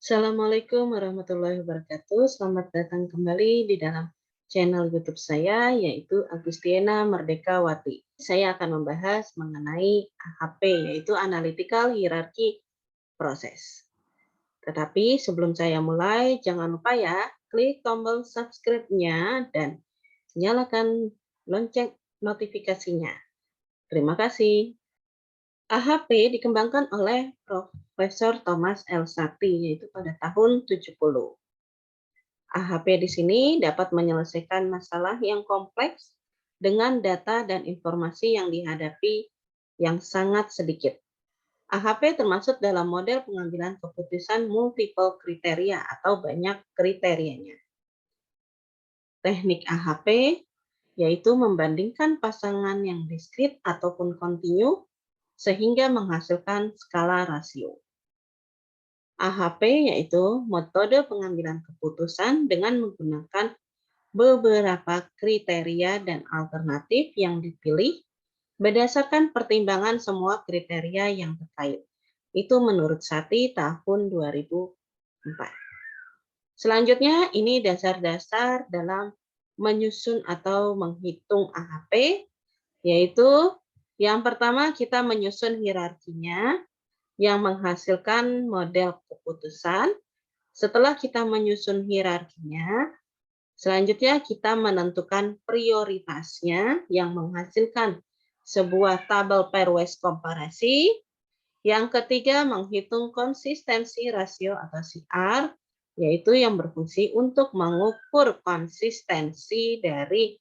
Assalamualaikum warahmatullahi wabarakatuh. Selamat datang kembali di dalam channel YouTube saya, yaitu Agustiana Merdekawati. Saya akan membahas mengenai AHP, yaitu Analytical Hierarchy Process. Tetapi sebelum saya mulai, jangan lupa ya, klik tombol subscribe-nya dan nyalakan lonceng notifikasinya. Terima kasih. AHP dikembangkan oleh Profesor Thomas L. Satie, yaitu pada tahun 70. AHP di sini dapat menyelesaikan masalah yang kompleks dengan data dan informasi yang dihadapi yang sangat sedikit. AHP termasuk dalam model pengambilan keputusan multiple kriteria atau banyak kriterianya. Teknik AHP yaitu membandingkan pasangan yang diskrit ataupun kontinu sehingga menghasilkan skala rasio. AHP yaitu metode pengambilan keputusan dengan menggunakan beberapa kriteria dan alternatif yang dipilih berdasarkan pertimbangan semua kriteria yang terkait. Itu menurut Satie tahun 2004. Selanjutnya ini dasar-dasar dalam menyusun atau menghitung AHP, yaitu yang pertama kita menyusun hierarkinya yang menghasilkan model keputusan. Setelah kita menyusun hierarkinya, selanjutnya kita menentukan prioritasnya yang menghasilkan sebuah tabel pairwise komparasi. Yang ketiga, menghitung konsistensi rasio atau CR, yaitu yang berfungsi untuk mengukur konsistensi dari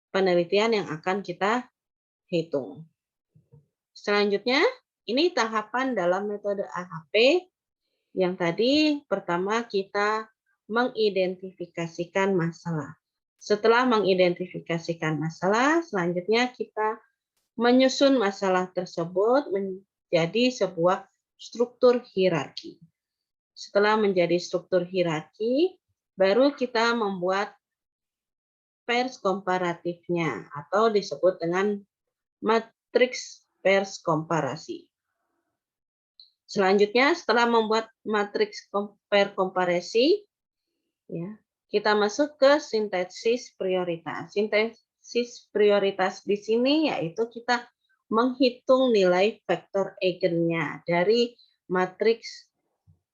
penelitian yang akan kita hitung. Selanjutnya, ini tahapan dalam metode AHP. Yang tadi pertama kita mengidentifikasikan masalah. Setelah mengidentifikasikan masalah, selanjutnya kita menyusun masalah tersebut menjadi sebuah struktur hierarki. Setelah menjadi struktur hierarki, baru kita membuat pairs komparatifnya atau disebut dengan matriks pairs komparasi. Selanjutnya, setelah membuat matriks pair komparasi, ya, kita masuk ke sintesis prioritas. Sintesis prioritas di sini yaitu kita menghitung nilai vektor eigennya dari matriks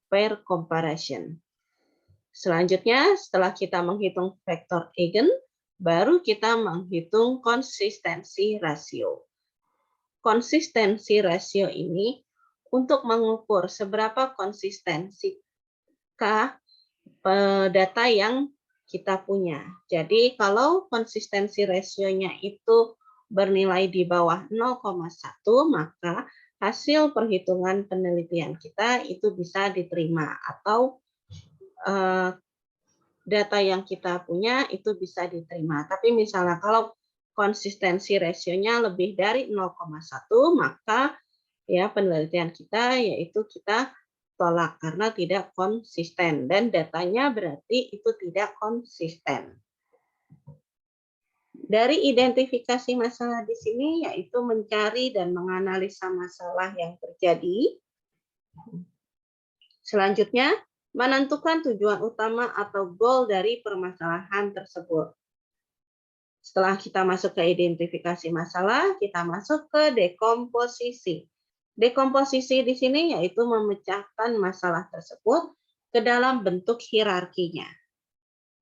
pair comparison. Selanjutnya, setelah kita menghitung vektor eigen, baru kita menghitung konsistensi rasio. Konsistensi rasio ini untuk mengukur seberapa konsistensikah data yang kita punya. Jadi kalau konsistensi rasionya itu bernilai di bawah 0,1, maka hasil perhitungan penelitian kita itu bisa diterima atau data yang kita punya itu bisa diterima. Tapi misalnya kalau konsistensi rasionya lebih dari 0,1, maka ya penelitian kita yaitu kita tolak karena tidak konsisten dan datanya berarti itu tidak konsisten. Dari identifikasi masalah di sini yaitu mencari dan menganalisa masalah yang terjadi. Selanjutnya, menentukan tujuan utama atau goal dari permasalahan tersebut. Setelah kita masuk ke identifikasi masalah, kita masuk ke dekomposisi. Dekomposisi di sini yaitu memecahkan masalah tersebut ke dalam bentuk hierarkinya.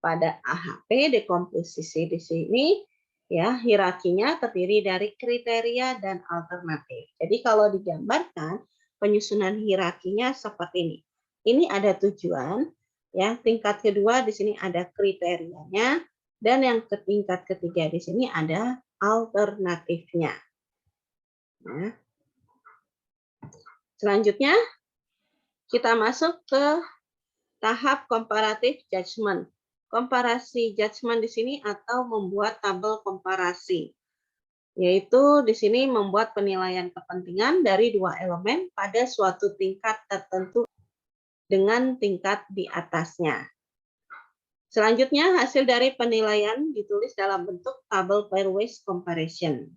Pada AHP dekomposisi di sini ya hierarkinya terdiri dari kriteria dan alternatif. Jadi kalau digambarkan penyusunan hierarkinya seperti ini. Ini ada tujuan, ya. Tingkat kedua di sini ada kriterianya dan yang tingkat ketiga di sini ada alternatifnya. Nah, selanjutnya kita masuk ke tahap comparative judgment. Komparasi judgment di sini atau membuat tabel komparasi. Yaitu di sini membuat penilaian kepentingan dari dua elemen pada suatu tingkat tertentu dengan tingkat di atasnya. Selanjutnya hasil dari penilaian ditulis dalam bentuk tabel pairwise comparison.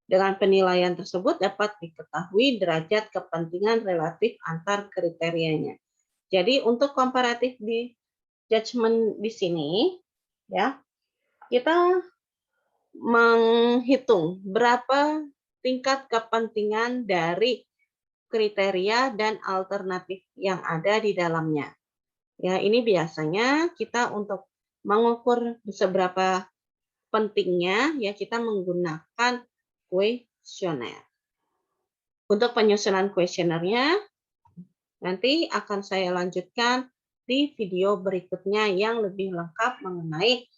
Dengan penilaian tersebut dapat diketahui derajat kepentingan relatif antar kriterianya. Jadi untuk komparatif di judgment di sini, ya, kita menghitung berapa tingkat kepentingan dari kriteria dan alternatif yang ada di dalamnya. Ya, ini biasanya kita untuk mengukur seberapa pentingnya, ya kita menggunakan kuesioner. Untuk penyusunan kuesionernya nanti akan saya lanjutkan di video berikutnya yang lebih lengkap mengenai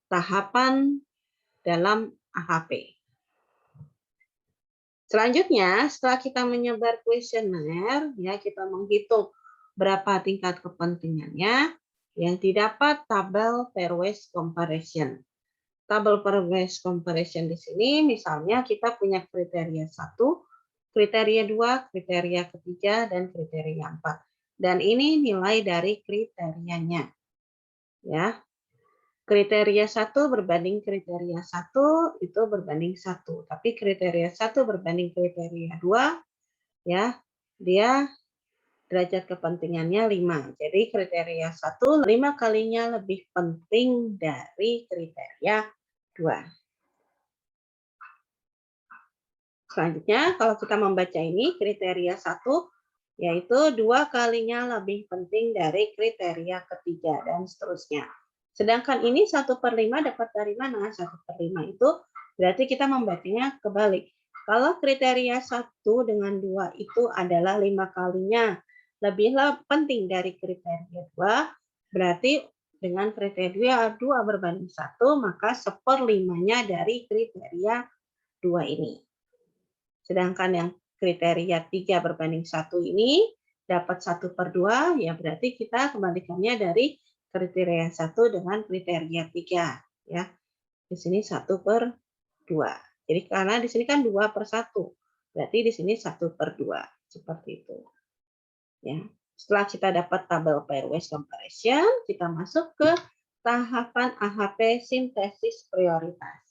tahapan dalam AHP. Selanjutnya, setelah kita menyebar kuesioner, ya kita menghitung berapa tingkat kepentingannya, yang didapat tabel pairwise comparison. Tabel pairwise comparison di sini, misalnya kita punya kriteria 1, kriteria 2, kriteria ketiga, dan kriteria 4. Dan ini nilai dari kriterianya. Ya. Kriteria 1 berbanding kriteria 1 itu berbanding 1. Tapi kriteria 1 berbanding kriteria 2, ya, dia derajat kepentingannya 5. Jadi kriteria 1 5 kalinya lebih penting dari kriteria 2. Selanjutnya, kalau kita membaca ini, kriteria 1 yaitu 2 kalinya lebih penting dari kriteria ketiga, dan seterusnya. Sedangkan ini 1/5 dapat dari mana? 1/5 itu berarti kita membacanya kebalik. Kalau kriteria 1 dengan 2 itu adalah 5 kalinya lebih penting dari kriteria 2, berarti dengan kriteria 2 berbanding 1, maka 1/5-nya dari kriteria 2 ini. Sedangkan yang kriteria 3 berbanding 1 ini dapat 1/2, ya berarti kita kembalikannya dari kriteria 1 dengan kriteria 3. Ya. Di sini 1/2. Jadi karena di sini kan 2/1. Berarti di sini 1/2. Seperti itu. Ya. Setelah kita dapat tabel pairwise comparison, kita masuk ke tahapan AHP sintesis prioritas.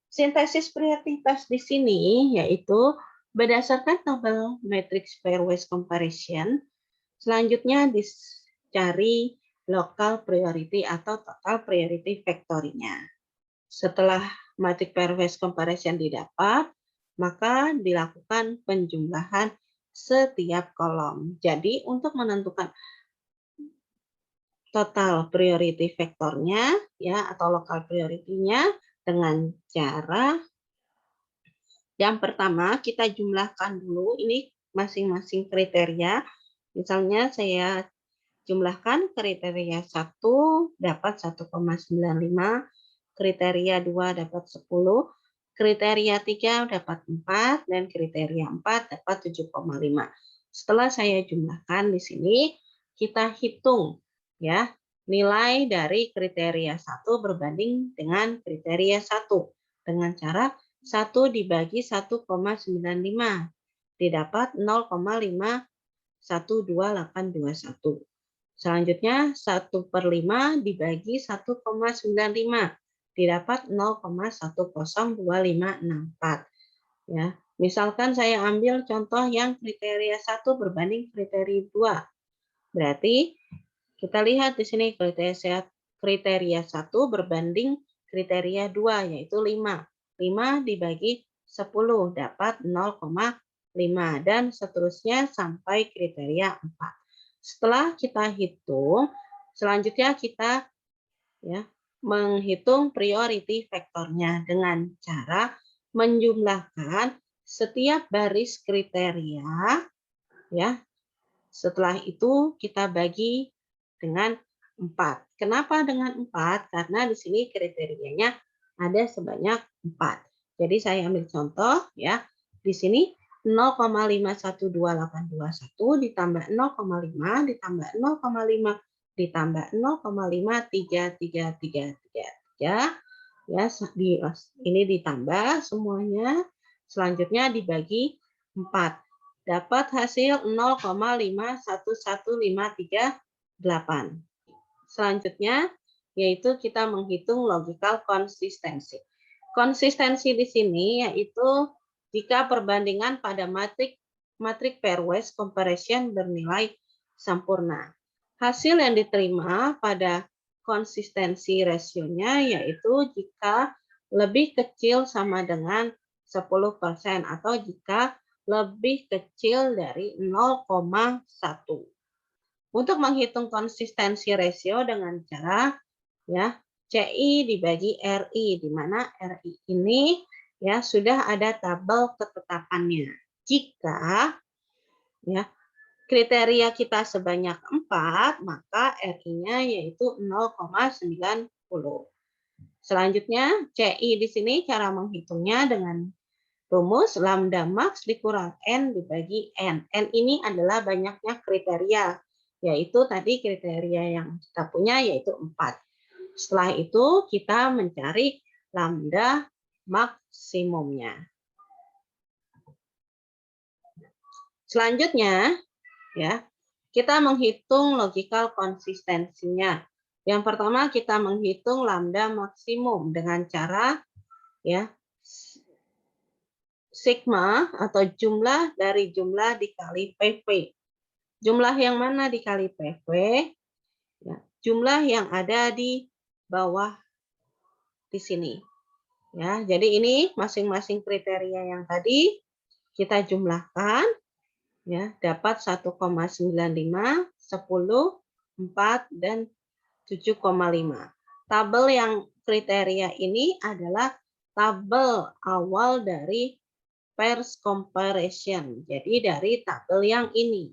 Sintesis prioritas di sini yaitu berdasarkan tabel matrix pairwise comparison, selanjutnya dicari local priority atau total priority factor-nya. Setelah matrix pairwise comparison didapat, maka dilakukan penjumlahan setiap kolom. Jadi untuk menentukan total priority factor-nya, ya, atau local priority-nya, dengan cara yang pertama kita jumlahkan dulu ini masing-masing kriteria. Misalnya saya jumlahkan kriteria 1 dapat 1,95, kriteria 2 dapat 10, kriteria 3 dapat 4, dan kriteria 4 dapat 7,5. Setelah saya jumlahkan di sini, kita hitung ya nilai dari kriteria 1 berbanding dengan kriteria 1 dengan cara 1 dibagi 1,95 didapat 0,51281. Selanjutnya 1/5 dibagi 1,95 didapat 0,102564. Ya, misalkan saya ambil contoh yang kriteria 1 berbanding kriteria 2. Berarti kita lihat di sini kriteria 1 berbanding kriteria 2 yaitu 5. 5 dibagi 10 dapat 0,5 dan seterusnya sampai kriteria 4. Setelah kita hitung, selanjutnya kita ya menghitung priority faktornya dengan cara menjumlahkan setiap baris kriteria ya. Setelah itu kita bagi dengan 4. Kenapa dengan 4? Karena di sini kriterianya ada sebanyak 4. Jadi saya ambil contoh ya. Di sini 0,512821 ditambah 0,5 ditambah 0,5 ditambah 0,53333 ya. Ini ditambah semuanya. Selanjutnya dibagi 4. Dapat hasil 0,511538. Selanjutnya yaitu kita menghitung logical consistency. Konsistensi di sini yaitu jika perbandingan pada matrik pairwise comparison bernilai sempurna. Hasil yang diterima pada konsistensi rasionya yaitu jika lebih kecil sama dengan 10% atau jika lebih kecil dari 0,1. Untuk menghitung konsistensi rasio dengan cara ya CI dibagi RI, di mana RI ini ya sudah ada tabel ketetapannya. Jika ya kriteria kita sebanyak 4, maka RI-nya yaitu 0,90. Selanjutnya CI di sini cara menghitungnya dengan rumus lambda max dikurang N dibagi N. N ini adalah banyaknya kriteria, yaitu tadi kriteria yang kita punya yaitu 4. Setelah itu kita mencari lambda maksimumnya. Selanjutnya ya, kita menghitung logical konsistensinya. Yang pertama kita menghitung lambda maksimum dengan cara ya sigma atau jumlah dari jumlah dikali PV. Jumlah yang mana dikali PV? Ya, jumlah yang ada di bawah di sini. Ya, jadi ini masing-masing kriteria yang tadi kita jumlahkan ya, dapat 1,95, 10, 4 dan 7,5. Tabel yang kriteria ini adalah tabel awal dari pairs comparison. Jadi dari tabel yang ini.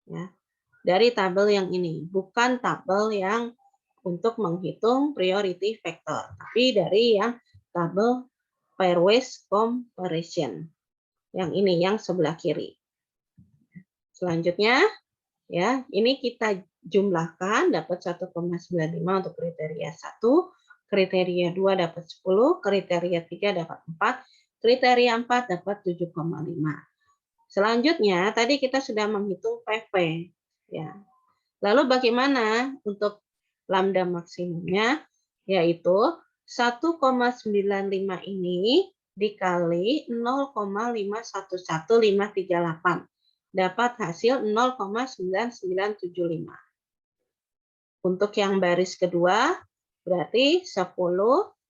Ya. Dari tabel yang ini, bukan tabel yang untuk menghitung priority factor, tapi dari yang tabel pairwise comparison. Yang ini yang sebelah kiri. Selanjutnya ya, ini kita jumlahkan dapat 1,95 untuk kriteria 1, kriteria 2 dapat 10, kriteria 3 dapat 4, kriteria 4 dapat 7,5. Selanjutnya tadi kita sudah menghitung PV ya. Lalu bagaimana untuk lambda maksimumnya? Yaitu 1,95 ini dikali 0,511538 dapat hasil 0,9975. Untuk yang baris kedua berarti 10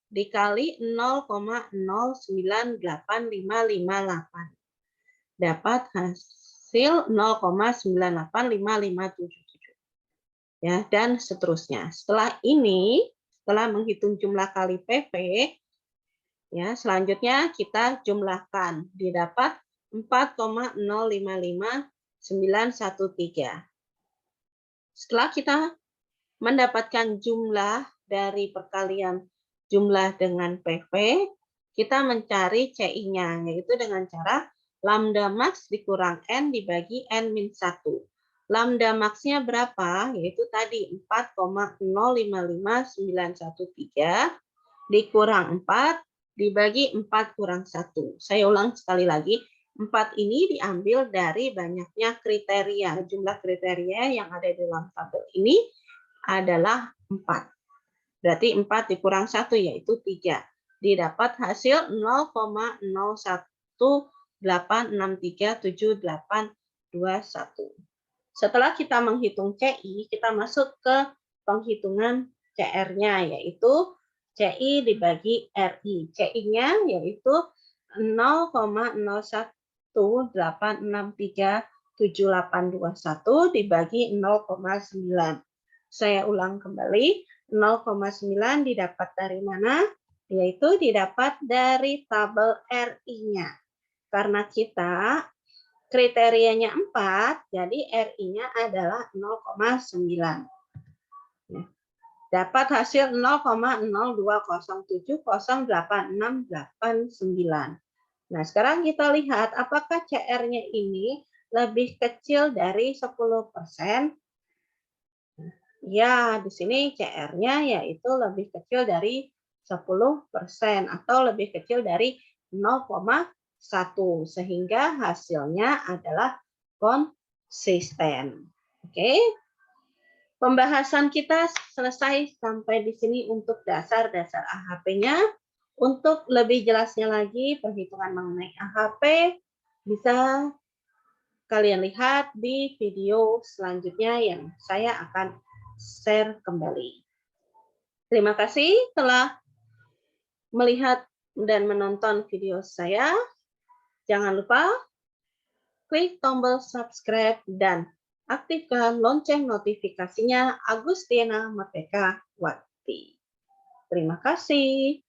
dikali 0,0985558 dapat hasil 0,985577. Ya, dan seterusnya. Setelah ini, setelah menghitung jumlah kali PV, ya, selanjutnya kita jumlahkan, didapat 4,055913. Setelah kita mendapatkan jumlah dari perkalian jumlah dengan PV, kita mencari CI-nya, yaitu dengan cara lambda max dikurang N dibagi N min 1. Lambda max-nya berapa? Yaitu tadi 4,055913 dikurang 4 dibagi 4 kurang 1. Saya ulang sekali lagi, 4 ini diambil dari banyaknya kriteria. Jumlah kriteria yang ada di dalam tabel ini adalah 4. Berarti 4 dikurang 1 yaitu 3. Didapat hasil 0,018637821. Setelah kita menghitung CI, kita masuk ke penghitungan CR-nya, yaitu CI dibagi RI. CI-nya yaitu 0,018637821 dibagi 0,9. Saya ulang kembali, 0,9 didapat dari mana? Yaitu didapat dari tabel RI-nya. Karena kita kriterianya 4, jadi RI-nya adalah 0,9. Dapat hasil 0,020708689. Nah, sekarang kita lihat apakah CR-nya ini lebih kecil dari 10%. Ya, di sini CR-nya yaitu lebih kecil dari 10% atau lebih kecil dari 0,1 sehingga hasilnya adalah konsisten. Oke. Pembahasan kita selesai sampai di sini untuk dasar-dasar AHP-nya. Untuk lebih jelasnya lagi perhitungan mengenai AHP bisa kalian lihat di video selanjutnya yang saya akan share kembali. Terima kasih telah melihat dan menonton video saya. Jangan lupa klik tombol subscribe dan aktifkan lonceng notifikasinya. Agustina Merdeka Wati. Terima kasih.